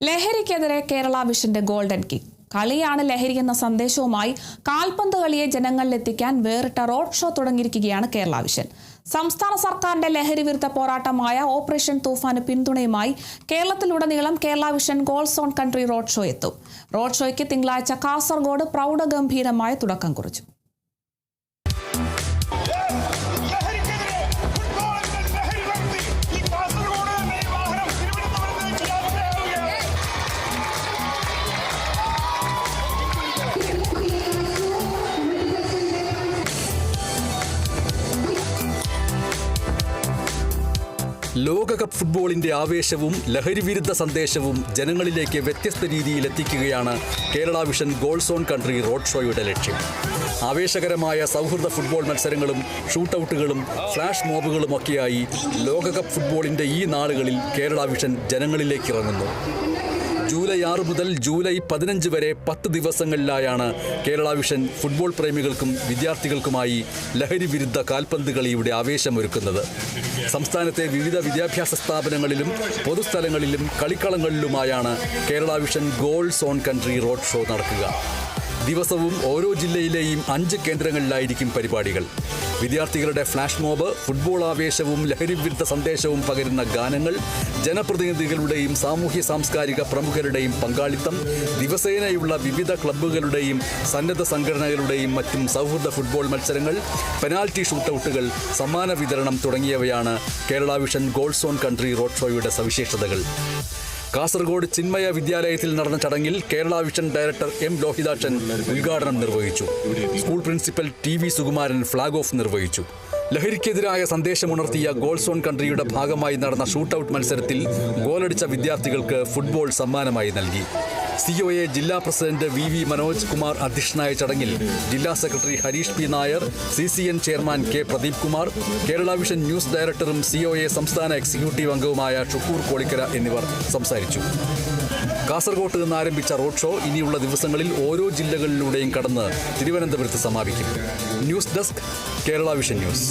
ലഹരിക്കെതിരെ Kerala വിഷന്റെ golden kick. കളിയാണ് ലഹരി എന്ന സന്ദേശവുമായി കാൽപന്ത് കളിയെ ജനങ്ങളിലെത്തിക്കാൻ വേറിട്ട റോഡ് ഷോ തുടങ്ങിയിരിക്കുകയാണ് കേരള വിഷൻ. സംസ്ഥാന സർക്കാരിന്റെ ലഹരി വിരുദ്ധ പോരാട്ടമായ ഓപ്പറേഷൻ തൂഫാന് പിന്തുണയുമായി കേരളത്തിലുടനീളം Kerala vision goals on country road show എത്തും. റോഡ് ഷോയ്ക്ക് തിങ്കളാഴ്ച കാസർഗോഡ് പ്രൗഢഗംഭീരമായ തുടക്കം കുറിച്ചു. ലോകകപ്പ് ഫുട്ബോളിന്റെ ആവേശവും ലഹരിവിരുദ്ധ സന്ദേശവും ജനങ്ങളിലേക്ക് വ്യത്യസ്ത രീതിയിൽ എത്തിക്കുകയാണ് Kerala vision goals on country road ഷോയുടെ ലക്ഷ്യം. ആവേശകരമായ സൗഹൃദ ഫുട്ബോൾ മത്സരങ്ങളും ഷൂട്ടൌട്ടുകളും ഫ്ലാഷ് മോബുകളുമൊക്കെയായി ലോകകപ്പ് ഫുട്ബോളിന്റെ ഈ നാളുകളിൽ കേരള വിഷൻ ജനങ്ങളിലേക്ക് ഇറങ്ങുന്നു. ജൂലൈ 6 മുതൽ ജൂലൈ 15 വരെ 10 ദിവസങ്ങളിലായാണ് കേരള വിഷൻ ഫുട്ബോൾ പ്രേമികൾക്കും വിദ്യാർത്ഥികൾക്കുമായി ലഹരി വിരുദ്ധ കാൽപന്ത് കളിയുടെ ആവേശമൊരുക്കുന്നത്. സംസ്ഥാനത്തെ വിവിധ വിദ്യാഭ്യാസ സ്ഥാപനങ്ങളിലും പൊതുസ്ഥലങ്ങളിലും കളിക്കളങ്ങളിലുമായാണ് Kerala vision goals on country road show നടക്കുക. ദിവസവും ഓരോ ജില്ലയിലെയും 5 കേന്ദ്രങ്ങളിലായിരിക്കും പരിപാടികൾ. വിദ്യാർത്ഥികളുടെ ഫ്ലാഷ് മോബ്, ഫുട്ബോൾ ആവേശവും ലഹരിവിരുദ്ധ സന്ദേശവും പകരുന്ന ഗാനങ്ങൾ, ജനപ്രതിനിധികളുടെയും സാമൂഹ്യ സാംസ്കാരിക പ്രമുഖരുടെയും പങ്കാളിത്തം, ദിവസേനയുള്ള വിവിധ ക്ലബ്ബുകളുടെയും സന്നദ്ധ സംഘടനകളുടെയും മറ്റും സൗഹൃദ ഫുട്ബോൾ മത്സരങ്ങൾ, പെനാൽറ്റി ഷൂട്ടൌട്ടുകൾ, സമ്മാന വിതരണം തുടങ്ങിയവയാണ് Kerala vision goals on country road ഷോയുടെ സവിശേഷതകൾ. കാസർഗോഡ് ചിന്മയ വിദ്യാലയത്തിൽ നടന്ന ചടങ്ങിൽ Kerala vision director M Lohithakshan ഉദ്ഘാടനം നിർവഹിച്ചു. School principal TV Sukumaran flag off നിർവഹിച്ചു. ലഹരിക്കെതിരായ സന്ദേശമുണർത്തിയ ഗോൾസ് ഓൺ കൺട്രിയുടെ ഭാഗമായി നടന്ന ഷൂട്ടൌട്ട് മത്സരത്തിൽ ഗോളടിച്ച വിദ്യാർത്ഥികൾക്ക് ഫുട്ബോൾ സമ്മാനമായി നൽകി. COA ജില്ലാ പ്രസിഡന്റ് VV മനോജ് കുമാർ അധ്യക്ഷനായ ചടങ്ങിൽ ജില്ലാ secretary Harish P. Nair, CCN chairman K. Pradeep Kumar, Kerala vision news ഡയറക്ടറും COA സംസ്ഥാന എക്സിക്യൂട്ടീവ് അംഗവുമായ ഷുക്കൂർ കോളിക്കര എന്നിവർ സംസാരിച്ചു. കാസർഗോട്ട് നിന്ന് ആരംഭിച്ച റോഡ് ഷോ ഇനിയുള്ള ദിവസങ്ങളിൽ ഓരോ ജില്ലകളിലൂടെയും കടന്ന് തിരുവനന്തപുരത്ത് സമാപിക്കും. News desk, Kerala vision news.